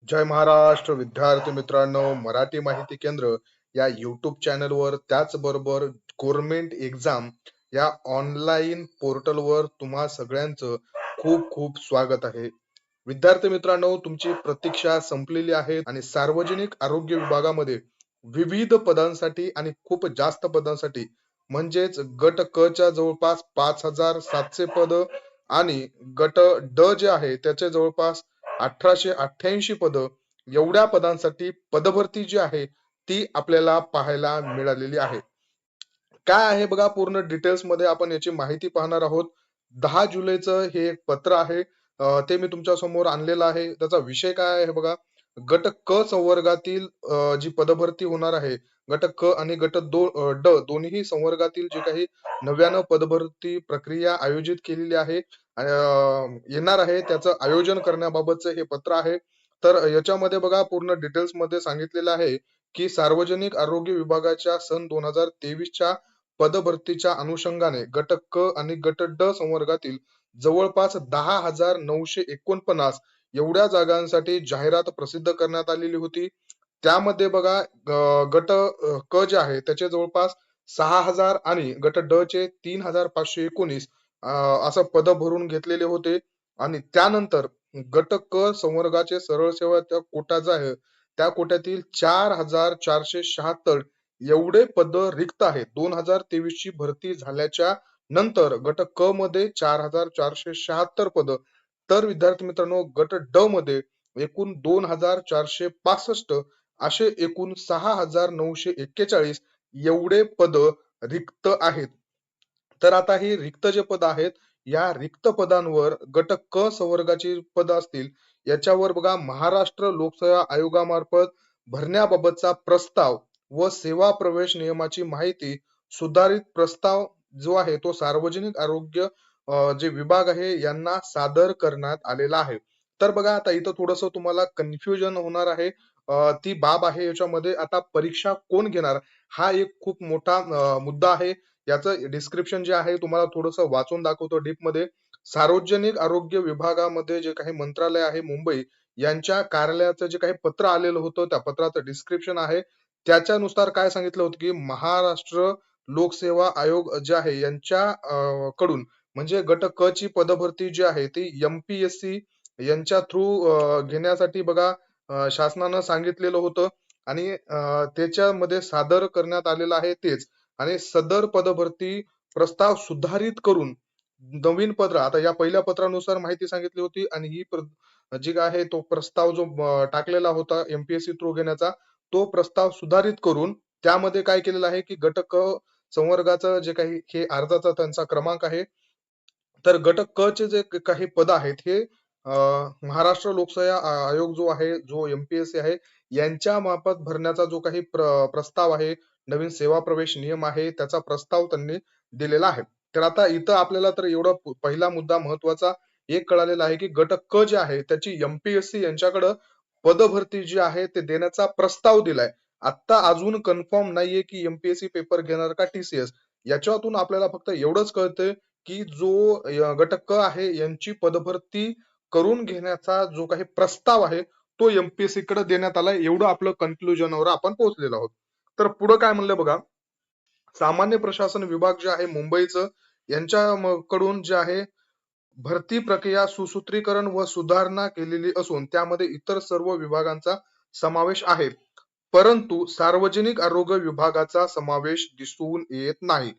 जय महाराष्ट्र विद्यार्थी मित्रांनो, मराठी माहिती केंद्र या युट्यूब चॅनलवर त्याचबरोबर गव्हर्नमेंट एक्झाम या ऑनलाईन पोर्टलवर तुम्हा सगळ्यांचं खूप खूप स्वागत आहे. विद्यार्थी मित्रांनो, तुमची प्रतीक्षा संपलेली आहे आणि सार्वजनिक आरोग्य विभागामध्ये विविध पदांसाठी आणि खूप जास्त पदांसाठी म्हणजेच गट क च्या जवळपास 5,700 पद आणि गट ड जे आहे त्याचे जवळपास 1,888 पद एवढ्या पदांसाठी पदभरती जी आहे ती आपल्याला पाहायला मिळालेली आहे. काय आहे बघा, पूर्ण डिटेल्स मध्ये आपण याची माहिती पाहणार आहोत. 10 जुलैचं हे एक पत्र आहे. ते मी तुमच्या समोर आणलेलं आहे. त्याचा विषय काय आहे बघा, गट क संवर्गातील जी पदभरती होणार आहे, गट क आणि गट ड दोन्ही संवर्गातील जे काही नव्यानं पदभरती प्रक्रिया आयोजित केलेली आहे, येणार आहे, त्याचं आयोजन करण्याबाबतचं हे पत्र आहे. तर याच्यामध्ये बघा पूर्ण डिटेल्स मध्ये सांगितलेलं आहे की सार्वजनिक आरोग्य विभागाच्या सन 2023च्या पदभरतीच्या अनुषंगाने गट क आणि गट ड संवर्गातील जवळपास 10,949 एवढ्या जागांसाठी जाहिरात प्रसिद्ध करण्यात आलेली होती. त्यामध्ये बघा, गट क जे आहे त्याचे जवळपास 6,000 आणि गट ड चे 3,519 असं पद भरून घेतलेले होते. आणि त्यानंतर गट क संवर्गाचे सरळ सेवा त्या कोटा जो आहे त्या कोट्यातील 4,476 एवढे पद रिक्त आहेत. 2023 ची भरती झाल्याच्या नंतर गट क मध्ये 4,476 पद. तर विद्यार्थी मित्रांनो, गट ड मध्ये एकूण 2,465 असे एकूण 6,941 एवढे पद रिक्त आहेत. तर आता ही रिक्त जे पद आहेत, या रिक्त पदांवर गट क संवर्गाची पद असतील याच्यावर बघा, महाराष्ट्र लोकसेवा आयोगामार्फत भरण्याबाबतचा प्रस्ताव व सेवा प्रवेश नियमाची माहिती सुधारित प्रस्ताव जो आहे तो सार्वजनिक आरोग्य जे विभाग आहे यांना सादर करण्यात आलेला आहे. तर बघा, आता इथं थोडस तुम्हाला कन्फ्युजन होणार आहे. ती बाब आहे याच्यामध्ये. आता परीक्षा कोण घेणार हा एक खूप मोठा मुद्दा आहे. याचं डिस्क्रिप्शन जे आहे तुम्हाला थोडस वाचून दाखवतो डीप मध्ये. सार्वजनिक आरोग्य विभागामध्ये जे काही मंत्रालय आहे मुंबई यांच्या कार्यालयाचं जे काही पत्र आलेलं होतं त्या पत्राचं डिस्क्रिप्शन आहे. त्याच्यानुसार काय सांगितलं होतं की महाराष्ट्र लोकसेवा आयोग जे आहे यांच्या कडून म्हणजे गट क ची पदभरती जी आहे ती एमपीएससी यांच्या थ्रू घेण्यासाठी बघा, शासनानं सांगितलेलं होतं. आणि त्याच्यामध्ये सादर करण्यात आलेलं आहे तेच. आणि सदर पदभरती प्रस्ताव सुधारित करून नवीन पत्र, आता या पहिल्या पत्रानुसार माहिती सांगितली होती आणि ही जी काय आहे तो प्रस्ताव जो टाकलेला होता एमपीएससी थ्रू घेण्याचा, तो प्रस्ताव सुधारित करून त्यामध्ये काय केलेलं आहे की गट क संवर्गाचं जे काही हे अर्जाचा त्यांचा क्रमांक आहे. तर गट क चे जे काही पद आहेत हे महाराष्ट्र लोकसेवा आयोग जो आहे, जो एमपीएससी आहे, यांच्या मार्फत भरण्याचा जो काही प्रस्ताव आहे, नवीन सेवा प्रवेश नियम आहे, त्याचा प्रस्ताव त्यांनी दिलेला आहे. तर आता इथं आपल्याला तर एवढा पहिला मुद्दा महत्वाचा एक कळालेला आहे की गट क जे आहे त्याची एमपीएससी यांच्याकडे पदभरती जी आहे ते देण्याचा प्रस्ताव दिलाय. आता अजून कन्फर्म नाहीये की एमपीएससी पेपर घेणार का टीसीएस. याच्यातून आपल्याला फक्त एवढंच कळतंय की जो गट क आहे यांची पदभरती करून घेण्याचा जो काही प्रस्ताव आहे तो एमपीएससी कडे देण्यात आलाय. एवढं आपलं कन्क्लुजनवर आपण पोहोचलेलो आहोत. तर पुढे काय म्हणलं बघा, सामान्य प्रशासन विभाग जे आहे मुंबईचं यांच्याकडून जे आहे भरती प्रक्रिया सुसूत्रीकरण व सुधारणा केलेली असून त्यामध्ये इतर सर्व विभागांचा समावेश आहे, परंतु सार्वजनिक आरोग्य विभागाचा समावेश दिसून येत नाही.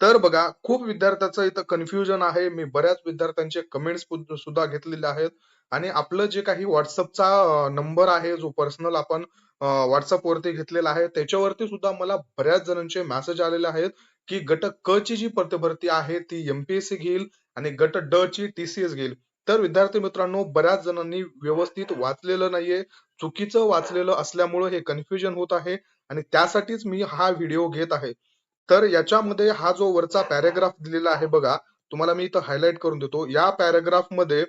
तर बघा, खूप विद्यार्थ्यांचं इथं कन्फ्युजन आहे. मी बऱ्याच विद्यार्थ्यांचे कमेंट्स सुद्धा घेतलेले आहेत. आणि आपलं जे काही व्हॉट्सअपचा नंबर आहे जो पर्सनल आपण व्हॉट्सअप वरती घेतलेला आहे त्याच्यावरती सुद्धा मला बऱ्याच जणांचे मेसेज आलेले आहेत की गट क ची जी भरती आहे ती एमपीएससी घेईल आणि गट ड ची टीसीएस घेईल. तर विद्यार्थी मित्रांनो, बऱ्याच जणांनी व्यवस्थित वाचलेलं नाहीये, चुकीचं वाचलेलं असल्यामुळे हे कन्फ्युजन होत आहे आणि त्यासाठीच मी हा व्हिडिओ घेत आहे. तर याच्यामध्ये हा जो वरचा पॅराग्राफ दिलेला आहे बघा, तुम्हाला मी इथं हायलाइट करून देतो. या पॅराग्राफ मध्ये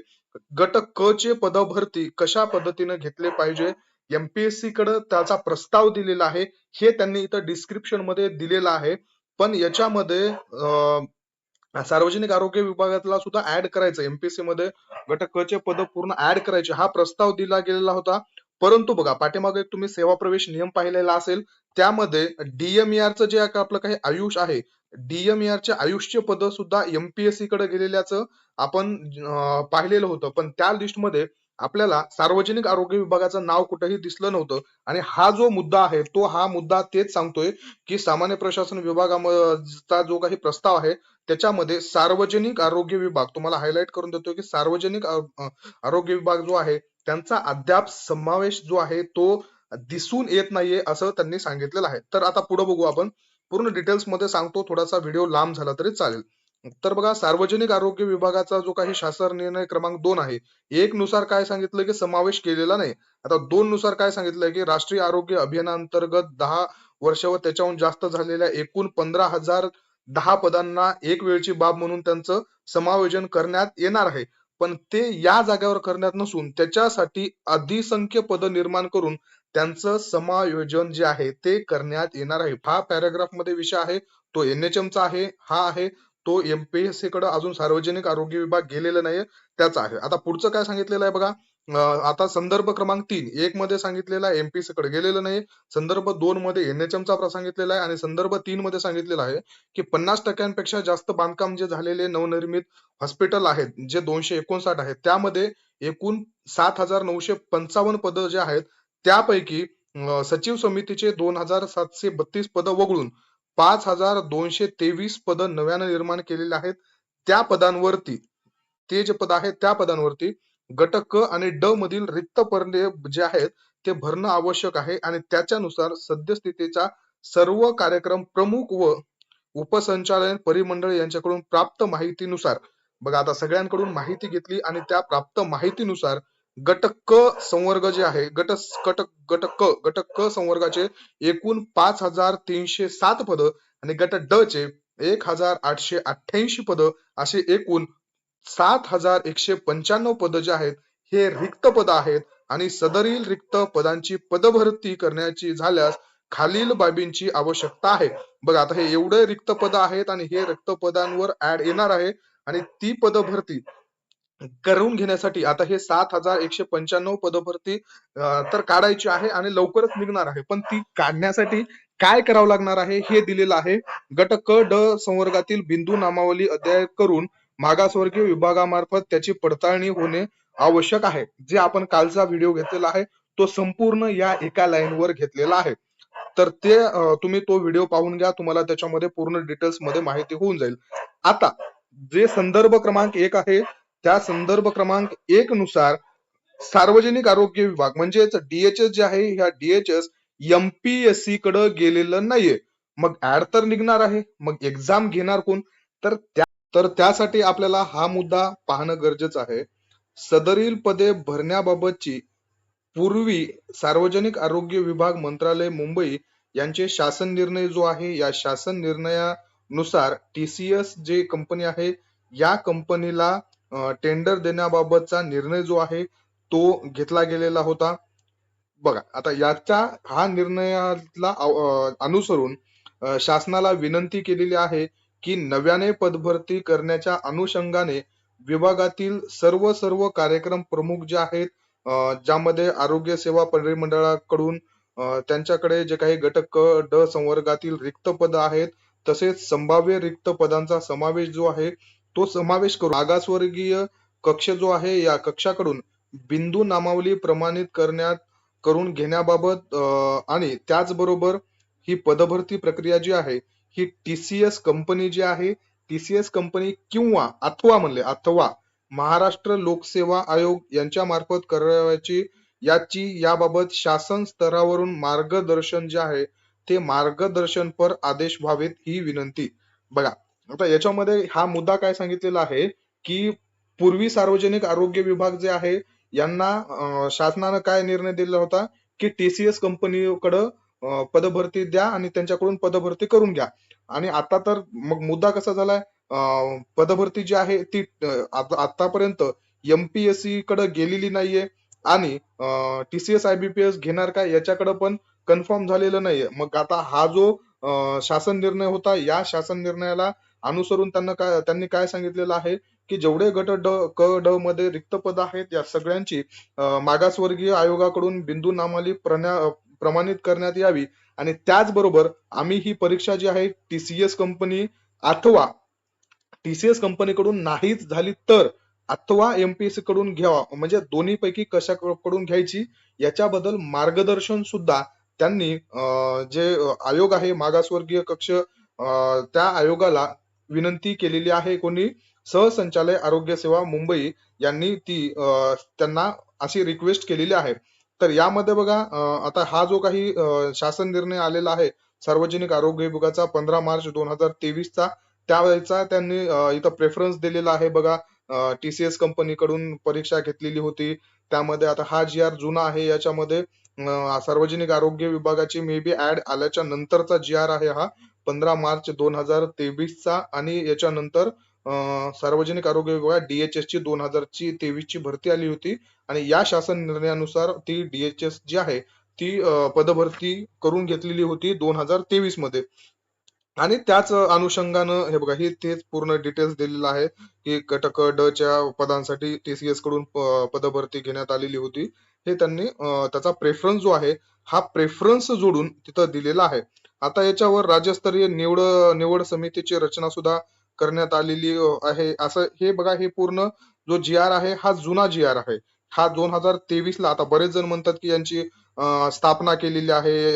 गट क चे पदभरती कशा पद्धतीने घेतले पाहिजे, एमपीएससी कडे त्याचा प्रस्ताव दिलेला आहे, हे त्यांनी इथं डिस्क्रिप्शन मध्ये दिलेलं आहे. पण याच्यामध्ये सार्वजनिक आरोग्य विभागातला सुद्धा ऍड करायचं एमपीएससी मध्ये गट क चे पद पूर्ण ऍड करायचे हा प्रस्ताव दिला गेलेला होता. परंतु बघा पाठीमागे एक तुम्ही सेवा प्रवेश नियम पाहिलेला असेल, त्यामध्ये DMERचं जे आपलं काही आयुष आहे, DMERचे आयुषचे पद सुद्धा MPSC कडे गेलेल्याचं आपण पाहिलेलं होतं. पण त्या लिस्टमध्ये आपल्याला सार्वजनिक आरोग्य विभागाचं नाव कुठेही दिसलं नव्हतं. आणि हा जो मुद्दा आहे, तो हा मुद्दा तेच सांगतोय, की सामान्य प्रशासन विभागाचा जो काही प्रस्ताव आहे, त्याच्यामध्ये सार्वजनिक आरोग्य विभाग तुम्हाला हायलाइट करून देतोय, की सार्वजनिक आरोग्य विभाग जो आहे, त्यांचा अद्याप समावेश जो आहे तो दिसून येत नाहीये असं त्यांनी सांगितलेलं आहे. तर आता पुढे बघू आपण. पूर्ण डिटेल्स मध्ये सांगतो, थोडासा व्हिडिओ लांब झाला तरी चालेल. तर बघा, सार्वजनिक आरोग्य विभागाचा जो काही शासन निर्णय क्रमांक 2 आहे, 1 नुसार काय सांगितलं, की समावेश केलेला नाही. आता 2 नुसार काय सांगितलंय, की राष्ट्रीय आरोग्य अभियानांतर्गत 10 वर्ष व त्याच्याहून जास्त झालेल्या एकूण 15,010 पदांना एक वेळची बाब म्हणून त्यांचं समायोजन करण्यात येणार आहे. पण ते या जागेवर करण्यात नसून त्याच्यासाठी अधिसंख्य पद निर्माण करून त्यांचं समायोजन जे आहे ते करण्यात येणार आहे. हा पॅराग्राफ मध्ये विषय आहे, तो NHM चा आहे, हा आहे तो MPSC कडे अजून सार्वजनिक आरोग्य विभाग गेलेला नाहीये, त्याचा आहे. आता पुढचं काय सांगितलेलं आहे बघा. आता संदर्भ क्रमांक 3 1 मध्ये सांगितलेला आहे MPSC कडे गेलेलं नाही, संदर्भ 2 मध्ये NHM चा सांगितलेला आहे, आणि संदर्भ 3 मध्ये सांगितलेलं आहे की 50% जास्त बांधकाम जे झालेले नवनिर्मित हॉस्पिटल आहेत, जे 259 आहेत, त्यामध्ये एकूण 7,955 पद जे आहेत, त्यापैकी सचिव समितीचे 2,732 पद वगळून 5,223 पद नव्याने निर्माण केलेले आहेत. त्या पदांवरती, ते जे पद आहेत त्या पदांवरती गट क आणि ड मधील रिक्त पदे जे आहेत ते भरणं आवश्यक आहे. आणि त्याच्यानुसार सद्यस्थितीचा सर्व कार्यक्रम प्रमुख व उपसंचालक परिमंडळ यांच्याकडून प्राप्त माहितीनुसार, बघा आता सगळ्यांकडून माहिती घेतली आणि त्या प्राप्त माहितीनुसार गट क संवर्ग जे आहे, गट क संवर्गाचे एकूण 5,307 पद आणि गट ड चे 1,888 पद, असे एकूण 7,195 पद जे आहेत हे रिक्त पद आहेत. आणि सदरील रिक्त पदांची पदभरती करण्याची झाल्यास खालील बाबींची आवश्यकता आहे. बघा आता हे एवढे रिक्त पद आहेत आणि हे रिक्त पदांवर ऍड येणार आहे, आणि ती पदभरती करून घेण्यासाठी आता हे 7,195 पदभरती तर काढायची आहे आणि लवकरच निघणार आहे. पण ती काढण्यासाठी काय करावं लागणार आहे हे दिलेलं आहे. गट क ड संवर्गातील बिंदू नामावली अद्ययावत करून मागासवर्गीय विभागामार्फत त्याची पडताळणी होणे आवश्यक आहे. जे आपण कालचा व्हिडिओ घेतलेला आहे, तो संपूर्ण या एका लाईनवर घेतलेला आहे. तर ते तुम्ही तो व्हिडिओ पाहून घ्या, तुम्हाला त्याच्यामध्ये पूर्ण डिटेल्स मध्ये माहिती होऊन जाईल. आता जे संदर्भ क्रमांक 1 आहे, त्या संदर्भ क्रमांक 1 नुसार सार्वजनिक आरोग्य विभाग म्हणजेच DHS जे आहे, ह्या DHS MPSC कडे गेलेलं नाहीये. मग ऍड तर निघणार आहे, मग एक्झाम घेणार कोण? तर त्यासाठी आपल्याला हा मुद्दा पाहणं गरजेचं आहे. सदरील पदे भरण्याबाबतची पूर्वी सार्वजनिक आरोग्य विभाग मंत्रालय मुंबई यांचे शासन निर्णय जो आहे, या शासन निर्णयानुसार TCS जे कंपनी आहे, या कंपनीला टेंडर देण्याबाबतचा निर्णय जो आहे तो घेतला गेलेला होता. बघा आता याच्या हा निर्णयाला अनुसरून शासनाला विनंती केलेली आहे, की नव्याने पदभरती करण्याच्या अनुषंगाने विभागातील सर्व कार्यक्रम प्रमुख जे आहेत, ज्यामध्ये आरोग्य सेवा परिमंडळाकडून त्यांच्याकडे जे काही गट क ड संवर्गातील रिक्त पद आहेत, तसेच संभाव्य रिक्त पदांचा समावेश जो आहे तो समावेश करून मागासवर्गीय कक्ष जो आहे, या कक्षाकडून बिंदू नामावली प्रमाणित करून घेण्याबाबत आणि त्याचबरोबर ही पदभरती प्रक्रिया जी आहे, ही TCS कंपनी जी आहे, TCS कंपनी किंवा अथवा महाराष्ट्र लोकसेवा आयोग यांच्या मार्फत करावयाची याबाबत शासन स्तरावरून मार्गदर्शन जे आहे ते मार्गदर्शनपर आदेश व्हावेत, ही विनंती. बघा आता याच्यामध्ये हा मुद्दा काय सांगितलेला आहे, की पूर्वी सार्वजनिक आरोग्य विभाग जे आहे, यांना शासनानं काय निर्णय दिला होता, की TCS कंपनीकडं पदभरती द्या आणि त्यांच्याकडून पदभरती करून घ्या. आणि आता तर मग मुद्दा कसा झालाय, पदभरती जी आहे ती आतापर्यंत MPSC कडे गेलेली नाहीये, आणि TCS IBPS घेणार काय याच्याकडे पण कन्फर्म झालेलं नाहीये. मग आता हा जो शासन निर्णय होता, या शासन निर्णयाला अनुसरून त्यांनी काय सांगितलेलं आहे की जेवढे गट क ड मध्ये रिक्त पद आहेत या सगळ्यांची मागासवर्गीय आयोगाकडून बिंदू नामावली प्रमाणित करण्यात यावी. आणि त्याचबरोबर आम्ही ही परीक्षा जी आहे टीसीएस कंपनी अथवा टीसीएस कंपनीकडून नाहीच झाली तर अथवा एमपीएससी कडून घ्यावा, म्हणजे दोन्ही पैकी कशाकडून घ्यायची याच्याबद्दल मार्गदर्शन सुद्धा त्यांनी जे आयोग आहे मागासवर्गीय कक्ष त्या आयोगाला विनंती केलेली आहे. कोणी सहसंचालय आरोग्य सेवा मुंबई यांनी ती त्यांना अशी रिक्वेस्ट केलेली आहे. तर यामध्ये बघा आता हा जो काही शासन निर्णय आलेला आहे सार्वजनिक आरोग्य विभागाचा 15 मार्च 2023 चा, त्यावेळेचा त्यांनी इथं प्रेफरन्स दिलेला आहे बघा. टीसीएस कंपनीकडून परीक्षा घेतलेली होती, त्यामध्ये आता हा जी आर जुना आहे, याच्यामध्ये सार्वजनिक आरोग्य विभागाची मे बी ऍड आल्याच्या नंतरचा जी आर आहे हा 15 मार्च 2023 चा. आणि याच्यानंतर सार्वजनिक आरोग्य विभागात डीएचएस ची 2023 ची भरती आली होती आणि या शासन निर्णयानुसार ती डीएचएस जी आहे ती पदभरती करून घेतलेली होती 2023 मध्ये. आणि त्याच अनुषंगानं हे बघा ही तेच पूर्ण डिटेल्स दिलेलं आहे की गट क ड च्या पदांसाठी टीसीएस कडून पदभरती घेण्यात आलेली होती. हे त्यांनी त्याचा प्रेफरन्स जो आहे हा प्रेफरन्स जोडून तिथं दिलेला आहे. आता याच्यावर राज्यस्तरीय निवड समितीची रचना सुद्धा करण्यात आलेली आहे. असं हे बघा, हे पूर्ण जो जी आर आहे हा जुना जी आर आहे. हा 2023 ला. आता बरेच जण म्हणतात की यांची स्थापना केलेली आहे,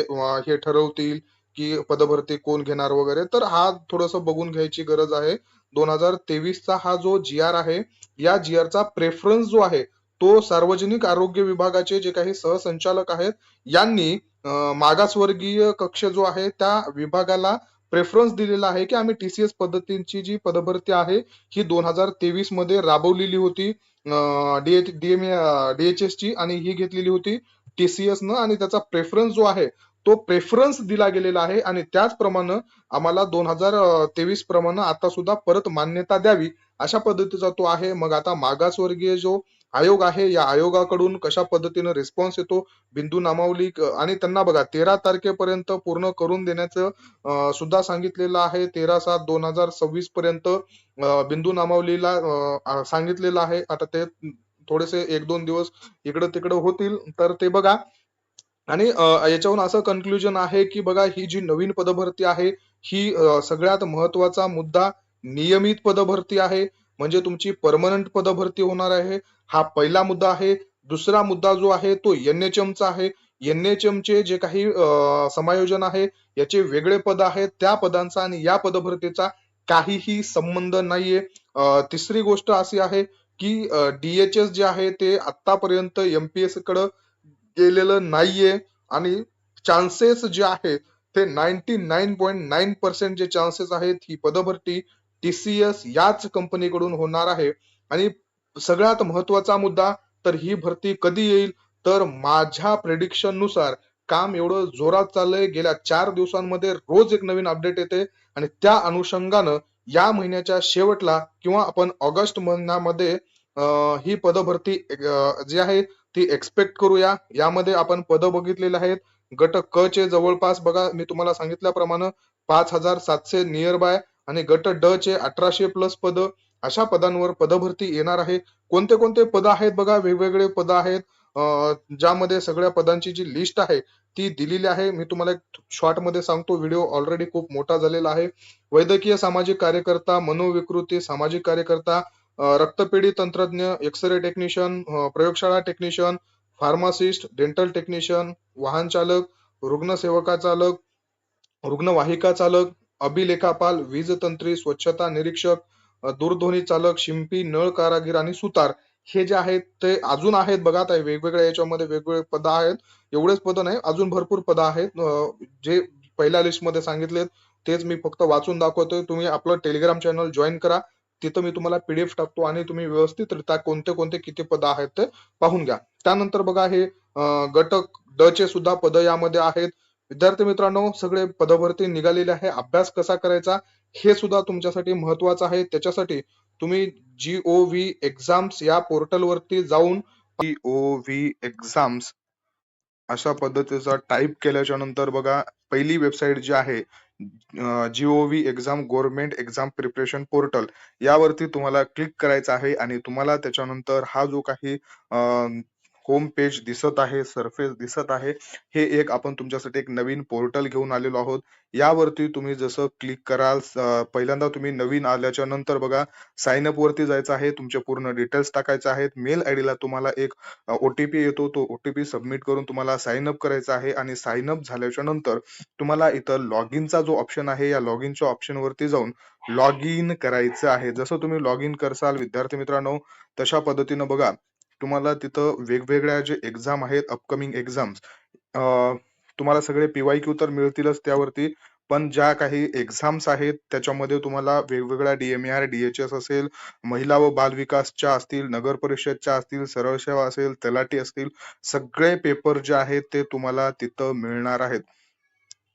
हे ठरवतील की पदभरती कोण घेणार वगैरे. तर हा थोडस बघून घ्यायची गरज आहे. 2023 चा हा जो जी आर आहे, या जी आर चा प्रेफरन्स जो आहे तो सार्वजनिक आरोग्य विभागाचे जे काही सहसंचालक आहेत यांनी मागासवर्गीय कक्ष जो आहे त्या विभागाला प्रेफरन्स दिलेला आहे की आम्ही टीसीएस पद्धतीची जी पदभरती आहे ही 2023 मध्ये राबवलेली होती डीएचएस ची, आणि ही घेतलेली होती टीसीएस न. आणि त्याचा प्रेफरन्स जो आहे तो प्रेफरन्स दिला गेलेला आहे आणि त्याचप्रमाणे आम्हाला 2023 प्रमाणे आता सुद्धा परत मान्यता द्यावी अशा पद्धतीचा तो आहे. मग आता मागासवर्गीय जो आयोग आहे या आयोगाकडून कशा पद्धतीने रिस्पॉन्स येतो, बिंदू नामावली आणि त्यांना बघा 13 तारखेपर्यंत पूर्ण करून देण्याचं सुद्धा सांगितलेलं आहे. 13/7/2026 पर्यंत बिंदू नामावलीला सांगितलेलं आहे. आता ते थोडेसे 1-2 दिवस इकडं तिकडं होतील तर ते बघा. आणि याच्यावरून असं कन्क्लुजन आहे की बघा ही जी नवीन पदभरती आहे ही सगळ्यात महत्वाचा मुद्दा नियमित पदभरती आहे, म्हणजे तुमची परमनंट पदभरती होणार आहे. हा पहिला मुद्दा आहे. दुसरा मुद्दा जो आहे तो एनएचएम चा आहे. एनएचएम चे जे काही समायोजन आहे याचे वेगळे पद आहेत, त्या पदांचा आणि या पदभरतीचा काहीही संबंध नाहीये. तिसरी गोष्ट अशी आहे की डीएचएस जे आहे ते आतापर्यंत एमपीएस कडे गेलेलं नाहीये आणि चान्सेस जे आहे ते 99.9% जे चान्सेस आहेत ही पदभरती टीसीएस याच कंपनीकडून होणार आहे. आणि सगळ्यात महत्वाचा मुद्दा, तर ही भरती कधी येईल, तर माझ्या प्रेडिक्शन नुसार काम एवढं जोरात चाललंय, गेल्या 4 दिवसांमध्ये रोज एक नवीन अपडेट येते आणि त्या अनुषंगानं या महिन्याच्या शेवटला किंवा आपण ऑगस्ट महिन्यामध्ये ही पदभरती जी आहे ती एक्सपेक्ट करूया. यामध्ये आपण पद बघितलेले आहेत. गट क चे जवळपास बघा मी तुम्हाला सांगितल्याप्रमाणे 5700 नियर बाय आणि गट ड चे 1800+ पद, अशा पदांवर पदभरती येणार आहे. कोणते कोणते पद आहेत बघा, वेगवेगळे पद आहेत ज्यामध्ये सगळ्या पदांची जी लिस्ट आहे ती दिलेली आहे. मी तुम्हाला एक शॉर्ट मध्ये सांगतो, व्हिडिओ ऑलरेडी खूप मोठा झालेला आहे. वैद्यकीय सामाजिक कार्यकर्ता, मनोविकृती सामाजिक कार्यकर्ता, रक्तपेढी तंत्रज्ञ, एक्सरे टेक्निशियन, प्रयोगशाळा टेक्निशियन, फार्मासिस्ट, डेंटल टेक्निशियन, वाहन चालक, रुग्णसेवका चालक, रुग्णवाहिका चालक, अभिलेखापाल, वीजतंत्री, स्वच्छता निरीक्षक, दूरध्वनी चालक, शिंपी, नळ कारागीर आणि सुतार, हे जे आहेत ते अजून आहेत बघा. आता वेगवेगळ्या याच्यामध्ये वेगवेगळे पद आहेत. एवढेच पद नाही, अजून भरपूर पद आहेत. जे पहिल्या लिस्ट मध्ये सांगितलेत तेच मी फक्त वाचून दाखवतोय. तुम्ही आपलं टेलिग्राम चॅनल जॉईन करा, तिथं मी तुम्हाला पीडीएफ टाकतो आणि तुम्ही व्यवस्थितरित्या कोणते कोणते किती पद आहेत ते पाहून घ्या. त्यानंतर बघा हे गट ड चे सुद्धा पद यामध्ये आहेत. विद्यार्थी मित्रांनो, सगळे पदभरती निघालेले आहे. अभ्यास कसा करायचा हे सुद्धा तुमच्यासाठी महत्वाचं आहे. त्याच्यासाठी तुम्ही GOV एक्झाम्स या पोर्टल वरती जाऊन GOV एक्झाम्स अशा पद्धतीचा टाइप केल्याच्या नंतर बघा पहिली वेबसाईट जी आहे GOV exam government exam preparation portal यावरती तुम्हाला क्लिक करायचं आहे आणि तुम्हाला त्याच्यानंतर हा जो काही होम पेज दिसत आहे, सरफेस दिसत आहे, हे एक आपण तुमच्यासाठी एक नवीन पोर्टल घेऊन आलेलो आहोत. यावरती तुम्ही जसं क्लिक कराल, पहिल्यांदा तुम्ही नवीन आल्याच्या नंतर बघा साइन अप वरती जायचं आहे, तुमचे पूर्ण डिटेल्स टाकायचे आहेत. मेल आयडी ला तुम्हाला एक OTP येतो, तो OTP सबमिट करून तुम्हाला साइन अप करायचं आहे आणि साइन अप झाल्याच्या नंतर तुम्हाला इथं लॉग इनचा जो ऑप्शन आहे, या लॉग इनच्या ऑप्शन वरती जाऊन लॉग इन करायचं आहे. जसं तुम्ही लॉग इन करसाल विद्यार्थी मित्रांनो, तशा पद्धतीनं बघा तुम्हाला तिथं वेगवेगळ्या जे एक्झाम आहेत, अपकमिंग एक्झाम्स, तुम्हाला सगळे PYQ तर मिळतीलच त्यावरती, पण ज्या काही एक्झाम्स आहेत त्याच्यामध्ये तुम्हाला वेगवेगळ्या DMAR, DHS असेल, महिला व बाल विकासच्या असतील, नगर परिषदच्या असतील, सरळ सेवा असेल, तलाठी असतील, सगळे पेपर जे आहेत ते तुम्हाला तिथं मिळणार आहेत.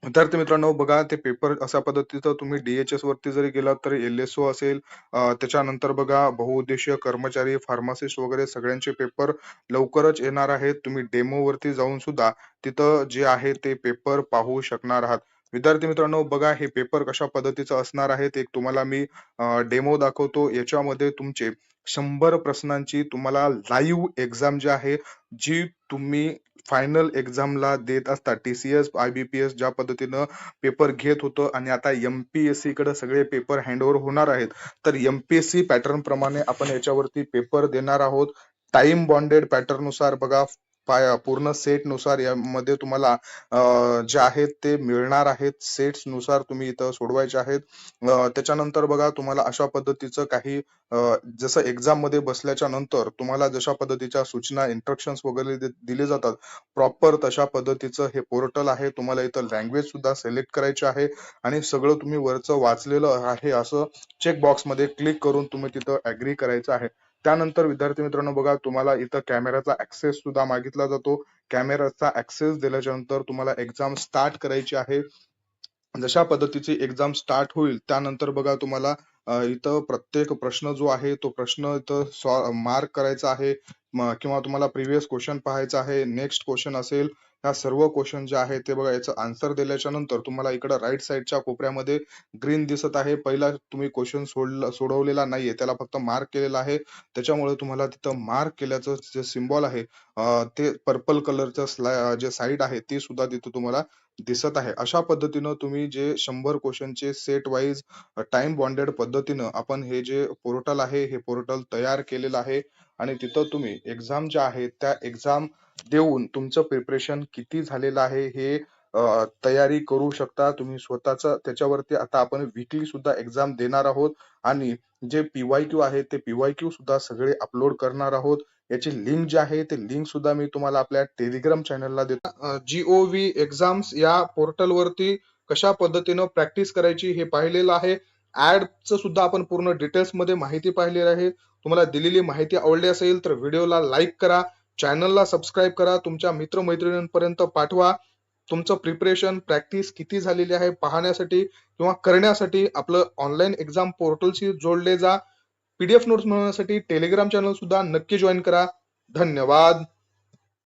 विद्यार्थी मित्रांनो बघा, ते पेपर अशा पद्धतीचं तुम्ही DHS वरती जरी गेलात तरी LSO असेल, त्याच्यानंतर बघा बहुउद्देशीय कर्मचारी, फार्मासिस्ट वगैरे सगळ्यांचे पेपर लवकरच येणार आहेत. तुम्ही डेमो वरती जाऊन सुद्धा तिथं जे आहे ते पेपर पाहू शकणार आहात. विद्यार्थी मित्रांनो बघा, हे पेपर कशा पद्धतीचं असणार आहे, एक तुम्हाला मी डेमो दाखवतो. याच्यामध्ये तुमचे 100 प्रश्नांची तुम्हाला लाईव्ह एक्झाम जी आहे, जी तुम्ही फायनल एक्झामला देत असता, TCS, IBPS ज्या पद्धतीनं पेपर घेत होतं आणि आता MPSC कडे सगळे पेपर हँडओव्हर होणार आहेत, तर MPSC पॅटर्न प्रमाणे आपण याच्यावरती पेपर देणार आहोत. टाइम बॉन्डेड पॅटर्न नुसार बघा, पूर्ण सेट नुसार यामध्ये तुम्हाला जे आहेत ते मिळणार आहेत. सेट्स नुसार तुम्ही इथं सोडवायचे आहेत. त्याच्यानंतर बघा तुम्हाला अशा पद्धतीचं काही जसं एक्झाम मध्ये बसल्याच्या नंतर तुम्हाला जशा पद्धतीच्या सूचना, इन्स्ट्रक्शन्स वगैरे दिले जातात, प्रॉपर तशा पद्धतीचं हे पोर्टल आहे. तुम्हाला इथं लँग्वेज सुद्धा सिलेक्ट करायची आहे आणि सगळं तुम्ही वरचं वाचलेलं आहे असं चेक बॉक्स मध्ये क्लिक करून तुम्ही तिथं ऍग्री करायचं आहे. त्यानंतर विद्यार्थी मित्रांनो बघा, तुम्हाला इथं कॅमेराचा ऍक्सेस सुद्धा मागितला जातो. कॅमेराचा ऍक्सेस दिल्याच्या नंतर तुम्हाला एक्झाम स्टार्ट करायची आहे. जशा पद्धतीची एक्झाम स्टार्ट होईल त्यानंतर बघा तुम्हाला इथं प्रत्येक प्रश्न जो आहे तो प्रश्न इथं मार्क करायचा आहे, किंवा तुम्हाला प्रिव्हियस क्वेश्चन पाहायचा आहे, नेक्स्ट क्वेश्चन असेल, ह्या सर्व क्वेश्चन जे आहे ते बघा, याचं आन्सर दिल्याच्या नंतर तुम्हाला इकडं राईट साईडच्या कोपऱ्यामध्ये ग्रीन दिसत आहे. पहिला तुम्ही क्वेश्चन सोडवलेला नाहीये, त्याला फक्त मार्क केलेला आहे. त्याच्यामुळे तुम्हाला तिथं मार्क केल्याचं जे सिम्बॉल आहे, ते पर्पल कलरचं जे साईड आहे ती सुद्धा तिथं तुम्हाला दिसत आहे. अशा पद्धतीनं तुम्ही जे 100 क्वेश्चनचे सेट वाईज टाइम बॉन्डेड पद्धतीनं आपण हे जे पोर्टल आहे, हे पोर्टल तयार केलेलं आहे आणि तिथं तुम्ही एक्झाम ज्या आहेत त्या एक्झाम देऊन तुमचं प्रिपरेशन किती झालेलं आहे हे तयारी करू शकता तुम्ही स्वतःच. त्याच्यावरती आता आपण वीकली सुद्धा एक्झाम देणार आहोत आणि जे PYQ आहे ते PYQ सुद्धा सगळे अपलोड करणार आहोत. याची लिंक जी आहे ते लिंक सुद्धा मी तुम्हाला आपल्या टेलिग्राम चॅनलला देतो. GOV एक्झाम्स या पोर्टल वरती कशा पद्धतीनं प्रॅक्टिस करायची हे पाहिलेलं आहे. ऍडचं सुद्धा आपण पूर्ण डिटेल्स मध्ये माहिती पाहिलेली आहे. तुम्हाला दिलेली माहिती आवडली असेल तर व्हिडिओला लाईक करा, चॅनलला सबस्क्राईब करा, तुमच्या मित्रमैत्रिणींपर्यंत पाठवा. तुमचं प्रिपरेशन प्रॅक्टिस किती झालेली आहे पाहण्यासाठी किंवा करण्यासाठी आपलं ऑनलाईन एक्झाम पोर्टलशी जोडले जा. PDF नोट्स मिळवण्यासाठी टेलिग्राम चॅनल सुद्धा नक्की जॉईन करा. धन्यवाद.